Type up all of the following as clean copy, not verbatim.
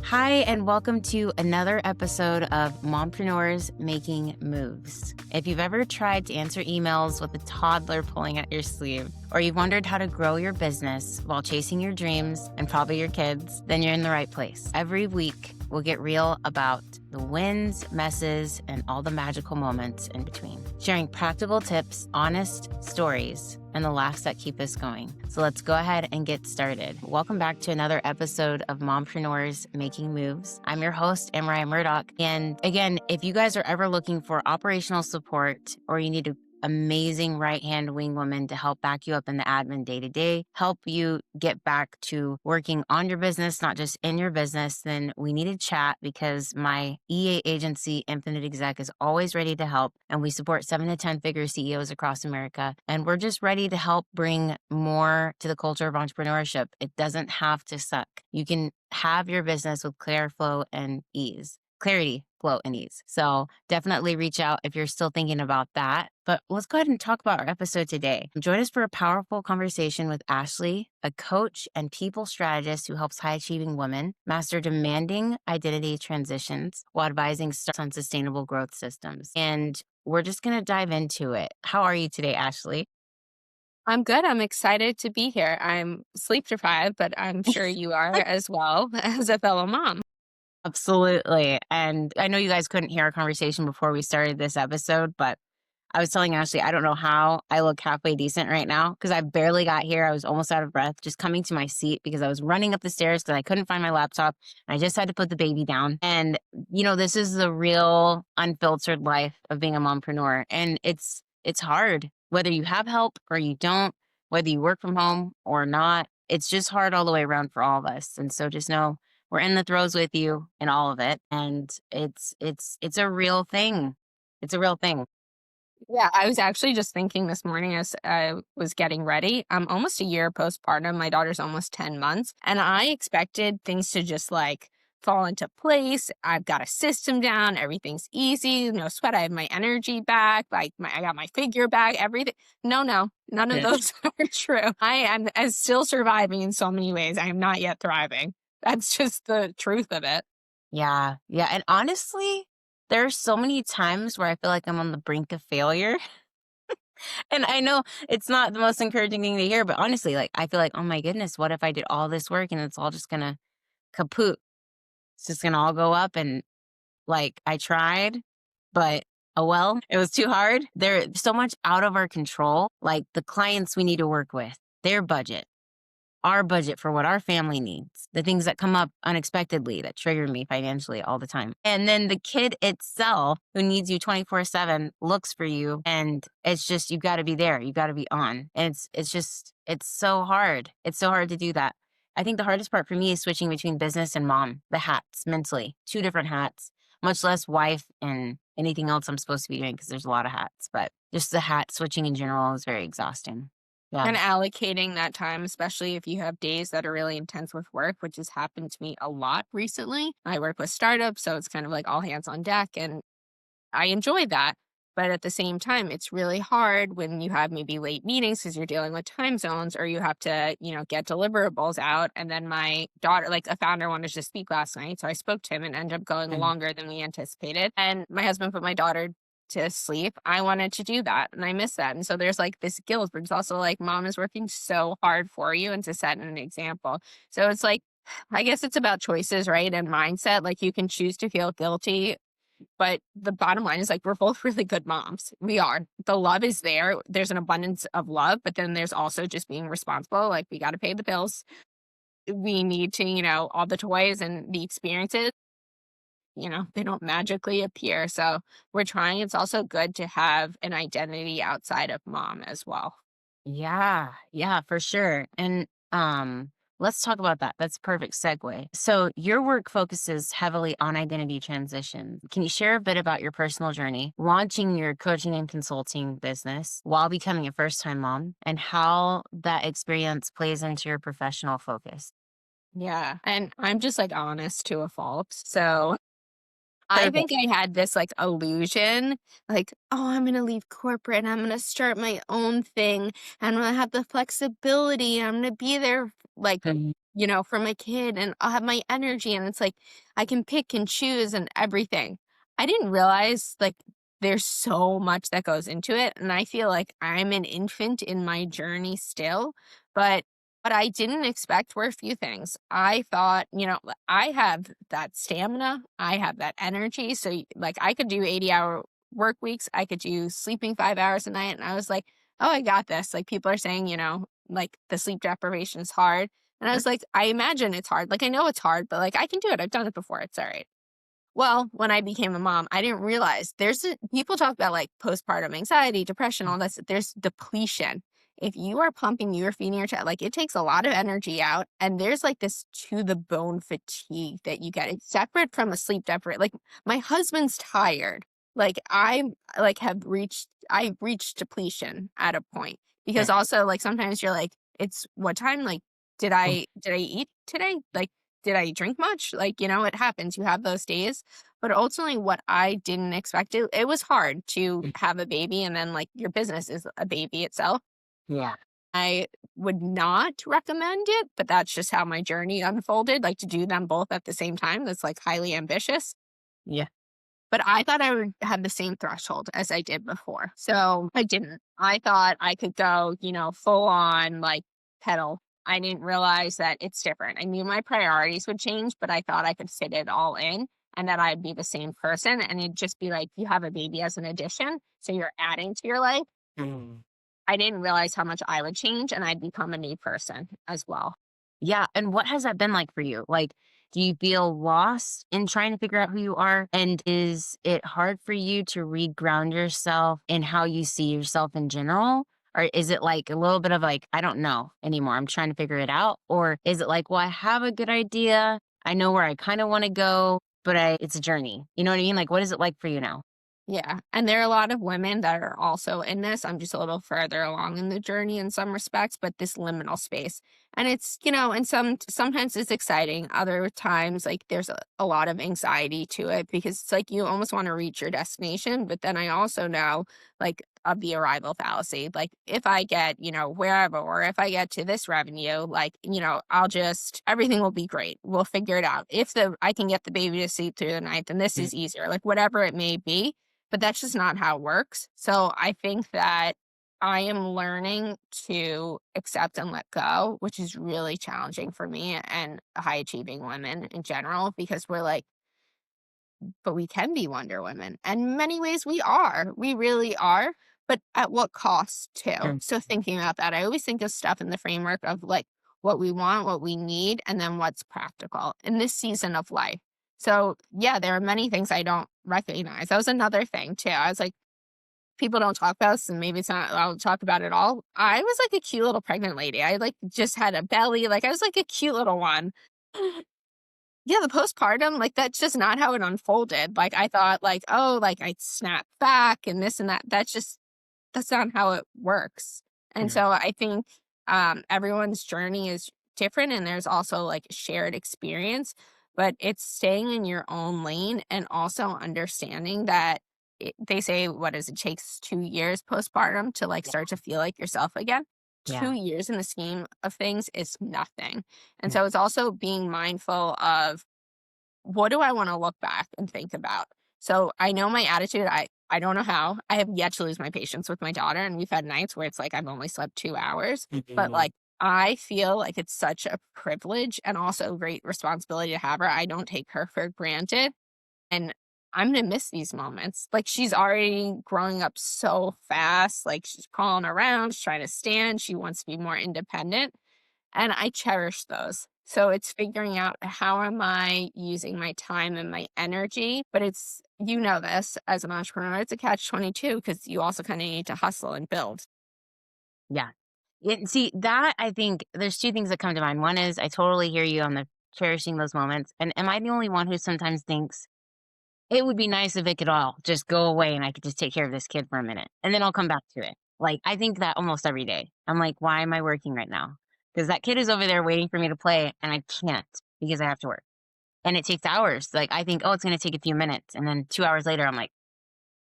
Hi, and welcome to another episode of Mompreneurs Making Moves. If you've ever tried to answer emails with a toddler pulling at your sleeve, or you've wondered how to grow your business while chasing your dreams and probably your kids, then you're in the right place. Every week, we'll get real about the wins, messes, and all the magical moments in between, sharing practical tips, honest stories, and the laughs that keep us going. So let's go ahead and get started. Welcome back to another episode of Mompreneurs Making Moves. I'm your host, Mariah Murdoch. And again, if you guys are ever looking for operational support or you need an amazing right-hand wing woman to help back you up in the admin day-to-day, help you get back to working on your business, not just in your business, then we need to chat because my EA agency, Infinite Exec, is always ready to help. And we support 7 to 10 figure CEOs across America. And we're just ready to help bring more to the culture of entrepreneurship. It doesn't have to suck. You can have your business with clarity, flow, and ease. So definitely reach out if you're still thinking about that. But let's go ahead and talk about our episode today. Join us for a powerful conversation with Ashley, a coach and people strategist who helps high-achieving women master demanding identity transitions while advising startups on sustainable growth systems. And we're just going to dive into it. How are you today, Ashley? I'm good. I'm excited to be here. I'm sleep deprived, but I'm sure you are as well as a fellow mom. Absolutely. And I know you guys couldn't hear our conversation before we started this episode, but I was telling Ashley, I don't know how I look halfway decent right now because I barely got here. I was almost out of breath just coming to my seat because I was running up the stairs because I couldn't find my laptop. I just had to put the baby down. And, this is the real unfiltered life of being a mompreneur. And it's hard, whether you have help or you don't, whether you work from home or not. It's just hard all the way around for all of us. And so just know we're in the throes with you in all of it. And it's a real thing. It's a real thing. Yeah, I was actually just thinking this morning as I was getting ready. I'm almost a year postpartum. My daughter's almost 10 months. And I expected things to just fall into place. I've got a system down. Everything's easy. No sweat. I have my energy back. I got my figure back. Everything. No, none of Yeah. those are true. I am as still surviving in so many ways. I am not yet thriving. That's just the truth of it. Yeah. Yeah. And honestly, there's so many times where I feel like I'm on the brink of failure. And I know it's not the most encouraging thing to hear, but honestly, I feel like, oh my goodness, what if I did all this work and it's all just gonna kaput? It's just gonna all go up and I tried, but oh well, it was too hard. There's so much out of our control. Like the clients we need to work with, their budget, our budget for what our family needs, the things that come up unexpectedly that trigger me financially all the time. And then the kid itself who needs you 24/7 looks for you and it's just you got to be there, you got to be on. And it's so hard. It's so hard to do that. I think the hardest part for me is switching between business and mom, the hats mentally, two different hats, much less wife and anything else I'm supposed to be doing because there's a lot of hats, but just the hat switching in general is very exhausting. Yeah. And allocating that time, especially if you have days that are really intense with work, which has happened to me a lot recently. I work with startups, so it's kind of like all hands on deck, and I enjoy that. But at the same time, it's really hard when you have maybe late meetings because you're dealing with time zones or you have to, get deliverables out. And then my daughter, like a founder, wanted to speak last night. So I spoke to him and ended up going Mm. longer than we anticipated. And my husband put my daughter to sleep. I wanted to do that and I miss that. And so there's this guilt, but it's also like mom is working so hard for you and to set an example. So it's I guess it's about choices, right? And mindset. Like you can choose to feel guilty, but the bottom line is we're both really good moms. We are. The love is there. There's an abundance of love, but then there's also just being responsible. Like we got to pay the bills. We need to, all the toys and the experiences, they don't magically appear. So we're trying. It's also good to have an identity outside of mom as well. Yeah, yeah, for sure. And let's talk about that. That's a perfect segue. So your work focuses heavily on identity transition. Can you share a bit about your personal journey, launching your coaching and consulting business while becoming a first-time mom, and how that experience plays into your professional focus? Yeah. And I'm just honest to a fault. So I Perfect. think I had this, like, illusion, like, "Oh, I'm gonna leave corporate, and I'm gonna start my own thing, and I'm gonna have the flexibility, and I'm gonna be there, like, Mhm. for my kid, and I'll have my energy," and it's like, I can pick and choose and everything. I didn't realize, like, there's so much that goes into it, and I feel like I'm an infant in my journey still, but what I didn't expect were a few things. I thought, I have that stamina, I have that energy. So, like, I could do 80-hour work weeks, I could do sleeping 5 hours a night. And I was like, oh, I got this. Like, people are saying, like the sleep deprivation is hard. And I was like, I imagine it's hard. Like, I know it's hard, but like, I can do it. I've done it before. It's all right. Well, when I became a mom, I didn't realize people talk about like postpartum anxiety, depression, all this. There's depletion. If you are pumping, you are feeding your child, like it takes a lot of energy out. And there's like this to the bone fatigue that you get. It's separate from a sleep deprivation. Like my husband's tired. Like I've reached depletion at a point because Yeah. also like sometimes you're like, it's what time? Like, did I eat today? Like, did I drink much? Like, it happens. You have those days. But ultimately, what I didn't expect it was hard to Mm. have a baby. And then, like, your business is a baby itself. Yeah. I would not recommend it, but that's just how my journey unfolded. Like, to do them both at the same time, that's like highly ambitious. Yeah. But I thought I would have the same threshold as I did before. So I didn't. I thought I could go, full on like pedal. I didn't realize that it's different. I knew my priorities would change, but I thought I could fit it all in and that I'd be the same person. And it'd just be like, you have a baby as an addition. So you're adding to your life. Mm. I didn't realize how much I would change and I'd become a new person as well. Yeah, and what has that been like for you? Like, do you feel lost in trying to figure out who you are? And is it hard for you to reground yourself in how you see yourself in general? Or is it like a little bit of like, I don't know anymore. I'm trying to figure it out. Or is it like, well, I have a good idea. I know where I kind of want to go, but it's a journey. You know what I mean? Like, what is it like for you now? Yeah, and there are a lot of women that are also in this. I'm just a little further along in the journey in some respects, but this liminal space. And it's, and sometimes it's exciting. Other times, like there's a lot of anxiety to it because it's like you almost want to reach your destination. But then I also know like of the arrival fallacy. Like if I get, wherever or if I get to this revenue, like, everything will be great. We'll figure it out. If I can get the baby to sleep through the night, then this Mm. is easier. Like whatever it may be, but that's just not how it works. So I think that I am learning to accept and let go, which is really challenging for me and high achieving women in general, because we're like, but we can be Wonder Women. And in many ways we are. We really are. But at what cost too? Mm. So thinking about that, I always think of stuff in the framework of like what we want, what we need, and then what's practical in this season of life. So yeah, there are many things I don't recognize. That was another thing too. I was like, people don't talk about this, and maybe it's not, I'll talk about it all. I was like a cute little pregnant lady. I like just had a belly. Like I was like a cute little one. Yeah, the postpartum, like, that's just not how it unfolded. Like, I thought, like, oh, like, I'd snap back and this and that. That's not how it works. And Mm. so I think, everyone's journey is different, and there's also, like, shared experience, but it's staying in your own lane and also understanding that they say, what is it, takes 2 years postpartum to, like, Yeah. start to feel like yourself again. 2 Yeah. years in the scheme of things is nothing. And Mm. so it's also being mindful of what do I want to look back and think about? So I know my attitude, I don't know how. I have yet to lose my patience with my daughter, and we've had nights where it's like I've only slept 2 hours, but Mhm. like I feel like it's such a privilege and also a great responsibility to have her. I don't take her for granted, and I'm gonna miss these moments. Like she's already growing up so fast, like she's crawling around, she's trying to stand, she wants to be more independent. And I cherish those. So it's figuring out how am I using my time and my energy, but it's this as an entrepreneur, it's a catch 22 because you also kind of need to hustle and build. Yeah. See, that I think there's two things that come to mind. One is I totally hear you on the cherishing those moments. And am I the only one who sometimes thinks it would be nice if it could all just go away and I could just take care of this kid for a minute and then I'll come back to it? Like, I think that almost every day. I'm like, why am I working right now? Because that kid is over there waiting for me to play and I can't because I have to work. and it takes hours. Like I think, oh, it's going to take a few minutes. And then 2 hours later, I'm like,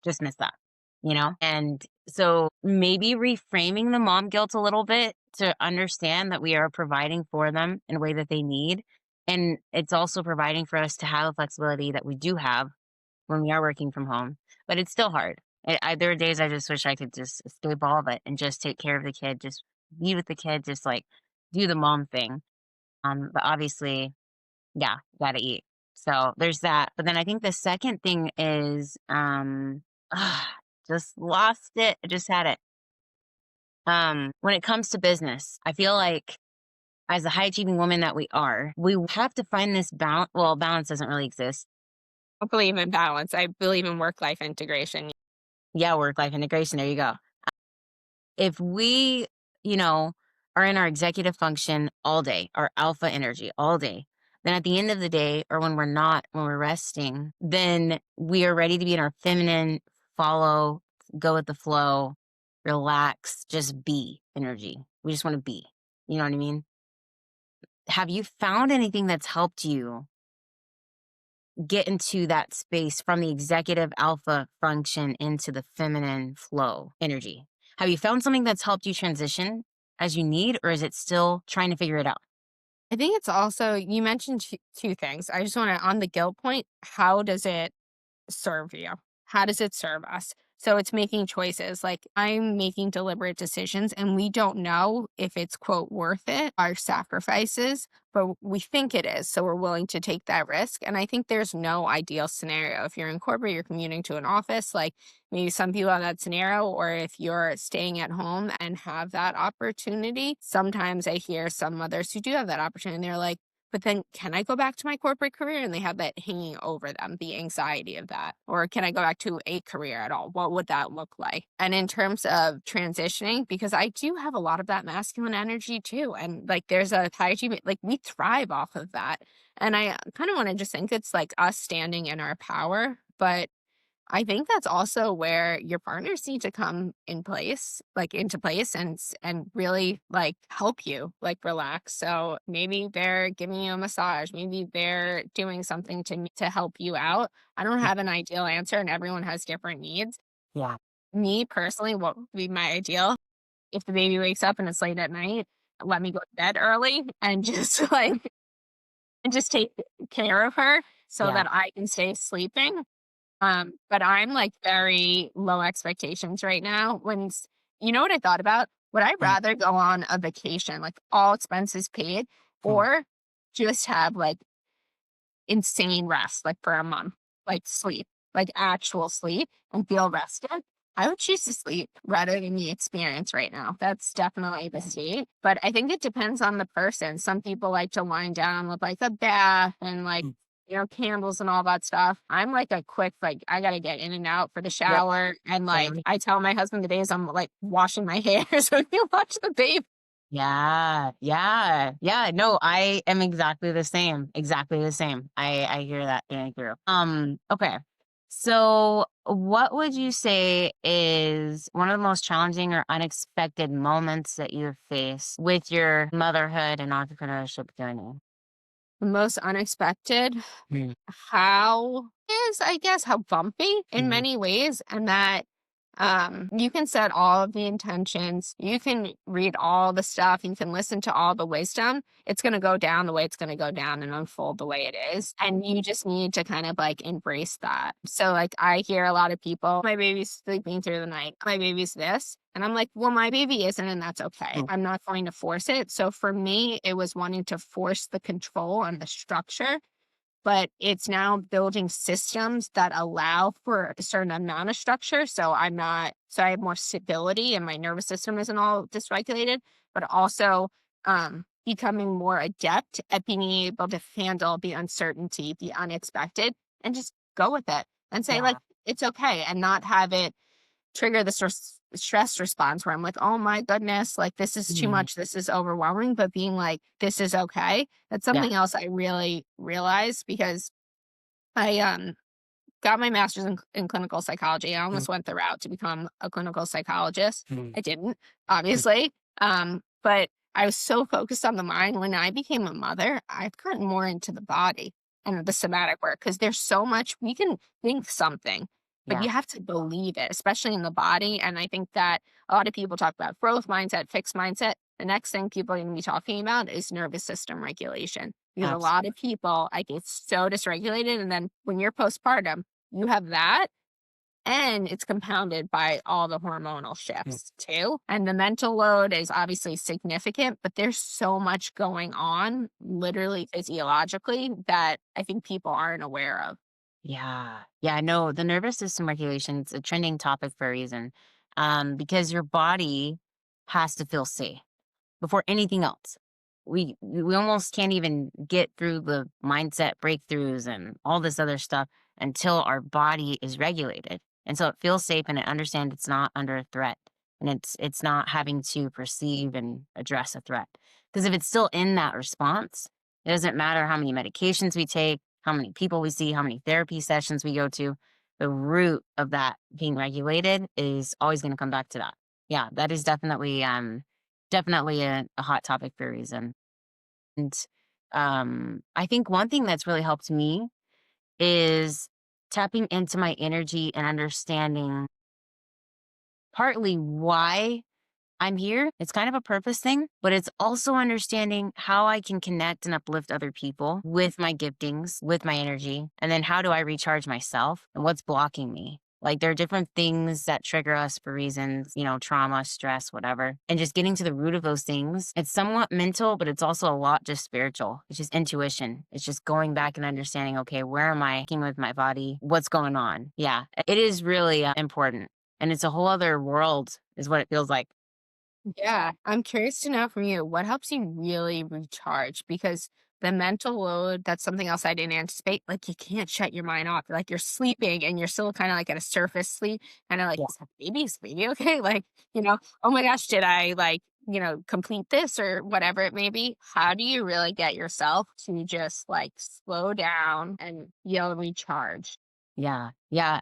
just missed that, you know? And so maybe reframing the mom guilt a little bit to understand that we are providing for them in a way that they need. And it's also providing for us to have the flexibility that we do have when we are working from home, but it's still hard. There are days I just wish I could just escape all of it and just take care of the kid, just be with the kid, just like do the mom thing. But obviously, yeah, gotta eat. So there's that. But then I think the second thing is, just lost it. I just had it. When it comes to business, I feel like as a high achieving woman that we are, we have to find this balance. Well, balance doesn't really exist. I believe in balance. I believe in work life integration. Yeah, work life integration. There you go. If we, you know, are in our executive function all day, our alpha energy all day, then at the end of the day, or when we're not, when we're resting, then we are ready to be in our feminine, follow, go with the flow, relax, just be energy. We just want to be. You know what I mean? Have you found anything that's helped you get into that space from the executive alpha function into the feminine flow energy? Have you found something that's helped you transition as you need, or is it still trying to figure it out? I think it's also, you mentioned two things. I just want to, on the guilt point, how does it serve you? How does it serve us? So it's making choices. Like I'm making deliberate decisions and we don't know if it's quote worth it, our sacrifices, but we think it is. So we're willing to take that risk. And I think there's no ideal scenario. If you're in corporate, you're commuting to an office, like maybe some people have that scenario, or if you're staying at home and have that opportunity. Sometimes I hear some mothers who do have that opportunity. They're like, but then can I go back to my corporate career? And they have that hanging over them, the anxiety of that. Or can I go back to a career at all? What would that look like? And in terms of transitioning, because I do have a lot of that masculine energy too. And like there's a high achievement, like we thrive off of that. And I kind of want to just think it's like us standing in our power. But I think that's also where your partners need to come in place, like into place and really like help you like relax. So maybe they're giving you a massage, maybe they're doing something to help you out. I don't have an ideal answer and everyone has different needs. Yeah. Me personally, what would be my ideal? If the baby wakes up and it's late at night, let me go to bed early and just like and just take care of her so Yeah. that I can stay sleeping. But I'm like very low expectations right now. You know what I thought about? Would I Mm, rather go on a vacation, like all expenses paid, mm. or just have like insane rest, like for a month, like sleep, like actual sleep and feel rested? I would choose to sleep rather than the experience right now. That's definitely the state. But I think it depends on the person. Some people like to wind down with like a bath and like, Mm. candles and all that stuff. I'm like a quick, like, I got to get in and out for the Yep. shower. And like, Same. I tell my husband the days I'm like washing my hair. So he watch the baby. Yeah. Yeah. Yeah. No, I am exactly the same. Exactly the same. I hear that getting through. Okay. So what would you say is one of the most challenging or unexpected moments that you've faced with your motherhood and entrepreneurship journey? The most unexpected. Mm, How is, I guess, how bumpy in mm, many ways, and that you can set all of the intentions, you can read all the stuff, you can listen to all the wisdom. It's going to go down the way it's going to go down and unfold the way it is. And you just need to kind of like embrace that. So, like, I hear a lot of people, my baby's sleeping through the night, my baby's this. And I'm like, well, my baby isn't, and that's okay. mm. I'm not going to force it. So, for me, it was wanting to force the control and the structure, but it's now building systems that allow for a certain amount of structure. So I have more stability and my nervous system isn't all dysregulated, but also becoming more adept at being able to handle the uncertainty, the unexpected, and just go with it and say, like, Yeah. it's okay, and not have it trigger the stress response where I'm like, oh my goodness, like this is too Mhm. much, this is overwhelming, but being like, this is okay. That's Yeah. something else I really realized because I got my master's in clinical psychology. I Mm, almost went the route to become a clinical psychologist. mm, I didn't, mm. obviously. But I was so focused on the mind. When I became a mother, I've gotten more into the body. and the somatic work, because there's so much we can think something, but Yeah, you have to believe it, especially in the body. And I think that a lot of people talk about growth mindset, fixed mindset. The next thing people are going to be talking about is nervous system regulation. Because a lot absolutely. of people, I get so dysregulated. And then when you're postpartum, you have that. And it's compounded by all the hormonal shifts too. And the mental load is obviously significant, but there's so much going on, literally physiologically, that I think people aren't aware of. Yeah. Yeah, no, the nervous system regulation, it's a trending topic for a reason. Because your body has to feel safe before anything else. We almost can't even get through the mindset breakthroughs and all this other stuff until our body is regulated. And so it feels safe and it understands it's not under a threat and it's not having to perceive and address a threat. Because if it's still in that response, it doesn't matter how many medications we take, how many people we see, how many therapy sessions we go to. The root of that being regulated is always going to come back to that. Yeah, that is definitely a hot topic for a reason. And I think one thing that's really helped me is tapping into my energy and understanding partly why I'm here. It's kind of a purpose thing, but it's also understanding how I can connect and uplift other people with my giftings, with my energy. And then how do I recharge myself and what's blocking me? Like there are different things that trigger us for reasons, trauma, stress, whatever. And just getting to the root of those things. It's somewhat mental, but it's also a lot just spiritual. It's just intuition. It's just going back and understanding, okay, where am I working with my body? What's going on? Yeah, it is really important. And it's a whole other world, is what it feels like. Yeah, I'm curious to know from you, what helps you really recharge? Because the mental load, that's something else I didn't anticipate. Like you can't shut your mind off. Like you're sleeping and you're still kind of like at a surface sleep, kind of like, is that baby, is baby okay? Like, oh my gosh, did I like, complete this or whatever it may be? How do you really get yourself to just like slow down and you'll recharge? Yeah. Yeah.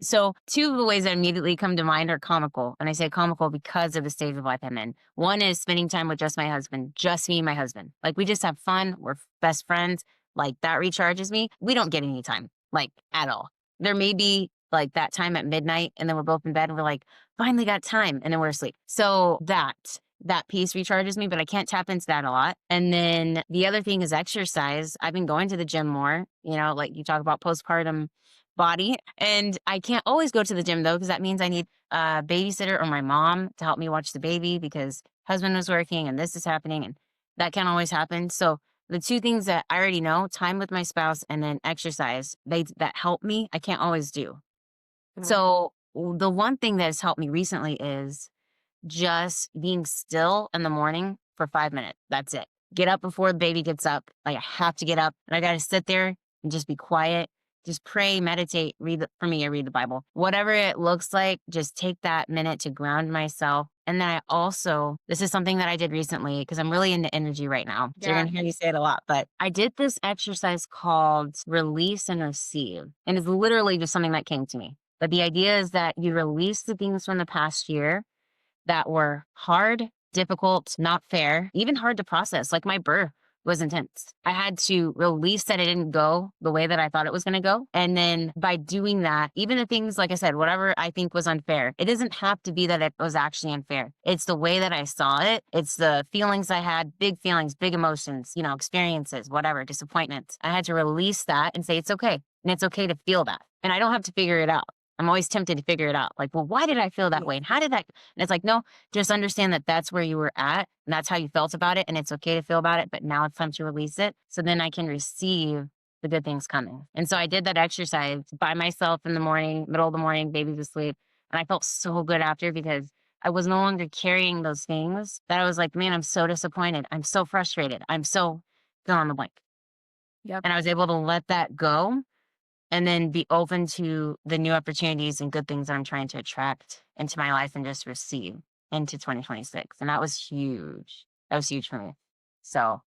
So two of the ways that immediately come to mind are comical. And I say comical because of the stage of life I'm in. One is spending time with just my husband, just me and my husband. Like we just have fun. We're best friends. Like that recharges me. We don't get any time, like at all. There may be like that time at midnight and then we're both in bed and we're like, finally got time. And then we're asleep. So that piece recharges me, but I can't tap into that a lot. And then the other thing is exercise. I've been going to the gym more, like you talk about postpartum body. And I can't always go to the gym though, because that means I need a babysitter or my mom to help me watch the baby because husband was working and this is happening and that can't always happen. So the two things that I already know, time with my spouse and then exercise, that help me, I can't always do. Mhm. So the one thing that has helped me recently is just being still in the morning for 5 minutes. That's it. Get up before the baby gets up. Like I have to get up and I got to sit there and just be quiet. Just pray, meditate, for me, I read the Bible. Whatever it looks like, just take that minute to ground myself. And then this is something that I did recently because I'm really into energy right now. So you're Yeah. going to hear me say it a lot, but I did this exercise called release and receive. And it's literally just something that came to me. But the idea is that you release the things from the past year that were hard, difficult, not fair, even hard to process. Like my birth was intense. I had to release that it didn't go the way that I thought it was going to go. And then by doing that, even the things, like I said, whatever I think was unfair, it doesn't have to be that it was actually unfair. It's the way that I saw it. It's the feelings I had, big feelings, big emotions, experiences, whatever, disappointments. I had to release that and say, it's okay. And it's okay to feel that. And I don't have to figure it out. I'm always tempted to figure it out. Like, well, why did I feel that way? And how did that? And it's like, no, just understand that that's where you were at and that's how you felt about it. And it's okay to feel about it. But now it's time to release it. So then I can receive the good things coming. And so I did that exercise by myself in the morning, middle of the morning, baby's asleep. And I felt so good after because I was no longer carrying those things that I was like, man, I'm so disappointed. I'm so frustrated. I'm so fill in the blank. Yep. And I was able to let that go and then be open to the new opportunities and good things that I'm trying to attract into my life and just receive into 2026. And that was huge. That was huge for me. So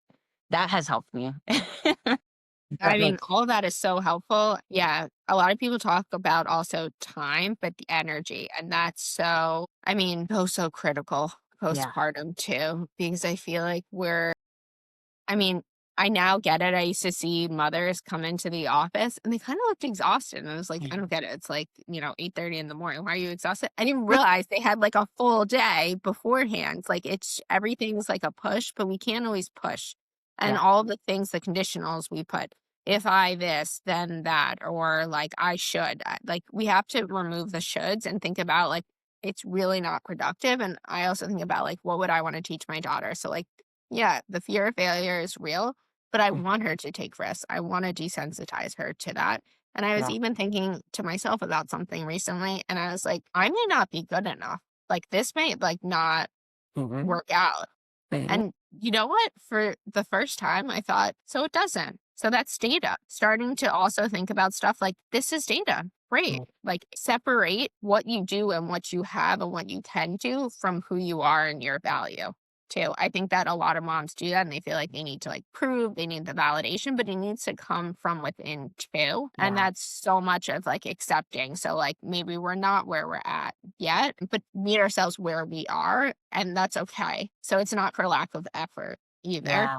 that has helped me. I mean, Definitely. all of that is so helpful. Yeah, a lot of people talk about also time, but the energy, and that's so, I mean, so critical Yeah. postpartum too, because I feel like I mean, I now get it. I used to see mothers come into the office and they kind of looked exhausted. And I was like, I don't get it. It's like, 8:30 in the morning. Why are you exhausted? I didn't realize they had like a full day beforehand. Like everything's like a push, but we can't always push. And Yeah. all the things, the conditionals we put, if I this, then that, or like I should, like we have to remove the shoulds and think about like, it's really not productive. And I also think about like, what would I want to teach my daughter? So like, yeah, the fear of failure is real, but I want her to take risks. I want to desensitize her to that. And I was Yeah. even thinking to myself about something recently, and I was like, I may not be good enough. Like this may like not work out. And you know what? For the first time, I thought, so it doesn't. So that's data. Starting to also think about stuff like this is data. Great. Like separate what you do and what you have and what you can do from who you are and your value too. I think that a lot of moms do that and they feel like they need to like prove, they need the validation, but it needs to come from within too. And Yeah. that's so much of like accepting. So like maybe we're not where we're at yet, but meet ourselves where we are, and that's okay. So it's not for lack of effort either. Yeah.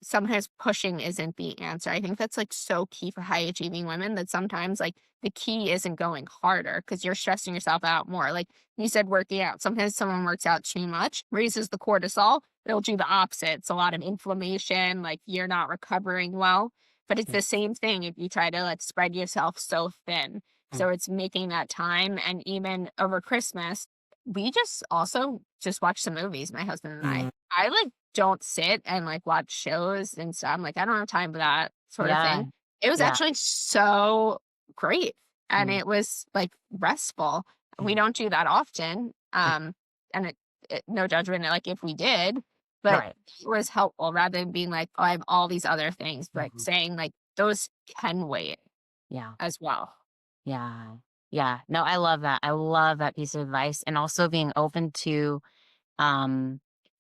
Sometimes pushing isn't the answer. I think that's like so key for high achieving women, that sometimes like the key isn't going harder because you're stressing yourself out more. Like you said, working out. Sometimes someone works out too much, raises the cortisol. It'll do the opposite. It's a lot of inflammation, like you're not recovering well. But it's the same thing if you try to like spread yourself so thin. So it's making that time. And even over Christmas, we just also just watch some movies, my husband and I. I like don't sit and like watch shows and stuff. I'm like, I don't have time for that sort of Yeah. thing. It was Yeah. actually so great. And it was like restful. We don't do that often. And no judgment, like if we did, but Right. it was helpful rather than being like, oh, I have all these other things, but saying like those can wait Yeah. as well. Yeah. Yeah. No, I love that. I love that piece of advice. And also being open to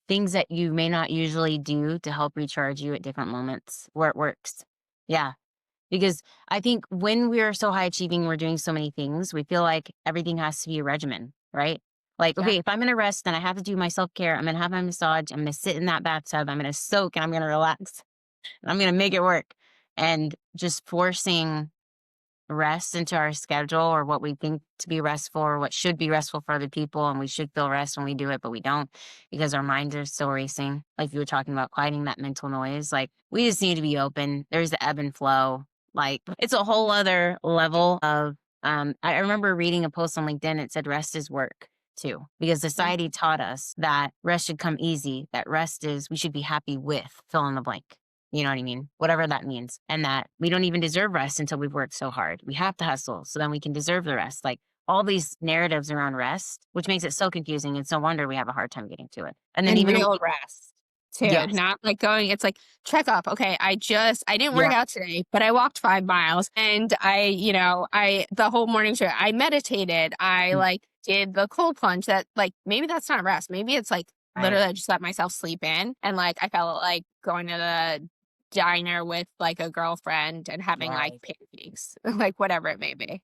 things that you may not usually do to help recharge you at different moments where it works. Yeah. Because I think when we're so high achieving, we're doing so many things, we feel like everything has to be a regimen, right? Like, Yeah. okay, if I'm going to rest, then I have to do my self-care. I'm going to have my massage. I'm going to sit in that bathtub. I'm going to soak and I'm going to relax. And I'm going to make it work. And just forcing rest into our schedule, or what we think to be restful, or what should be restful for other people. And we should feel rest when we do it, but we don't, because our minds are still racing. Like you were talking about, quieting that mental noise. Like we just need to be open. There's the ebb and flow. Like it's a whole other level of, I remember reading a post on LinkedIn. It said rest is work too, because society taught us that rest should come easy, that rest is, we should be happy with fill in the blank. You know what I mean? Whatever that means. And that we don't even deserve rest until we've worked so hard. We have to hustle so then we can deserve the rest. Like all these narratives around rest, which makes it so confusing. It's no wonder we have a hard time getting to it. And then And even real rest too, Yes. not like going, it's like check up. Okay. I didn't work Yeah. out today, but I walked 5 miles and the whole morning show, I meditated. I like did the cold plunge. That like, maybe that's not rest. Maybe it's like literally I just let myself sleep in. And like, I felt like going to the diner with like a girlfriend and having like pancakes, like whatever it may be.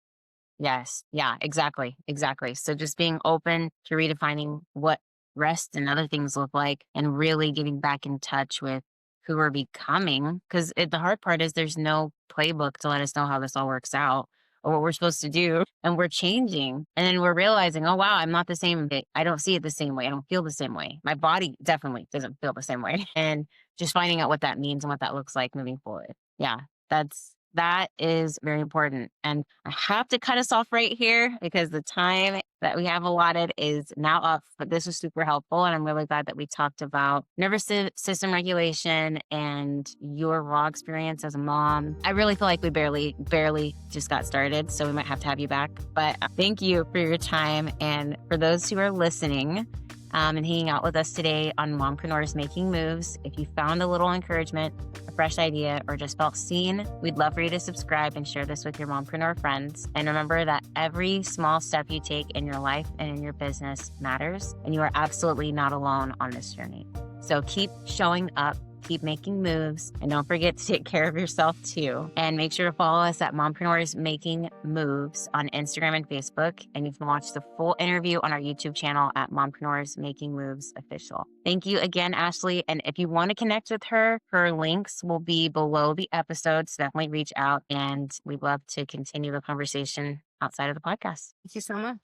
Yes. Yeah, exactly. Exactly. So just being open to redefining what rest and other things look like, and really getting back in touch with who we're becoming. Because the hard part is there's no playbook to let us know how this all works out or what we're supposed to do. And we're changing. And then we're realizing, oh, wow, I'm not the same. I don't see it the same way. I don't feel the same way. My body definitely doesn't feel the same way. And just finding out what that means and what that looks like moving forward. Yeah, that is very important. And I have to cut us off right here because the time that we have allotted is now up. But this was super helpful. And I'm really glad that we talked about nervous system regulation and your raw experience as a mom. I really feel like we barely just got started. So we might have to have you back. But thank you for your time. And for those who are listening, and hanging out with us today on Mompreneurs Making Moves. If you found a little encouragement, a fresh idea, or just felt seen, we'd love for you to subscribe and share this with your mompreneur friends. And remember that every small step you take in your life and in your business matters, and you are absolutely not alone on this journey. So keep showing up, keep making moves. And don't forget to take care of yourself too. And make sure to follow us at Mompreneurs Making Moves on Instagram and Facebook. And you can watch the full interview on our YouTube channel at Mompreneurs Making Moves Official. Thank you again, Ashley. And if you want to connect with her, her links will be below the episode. So definitely reach out, and we'd love to continue the conversation outside of the podcast. Thank you so much.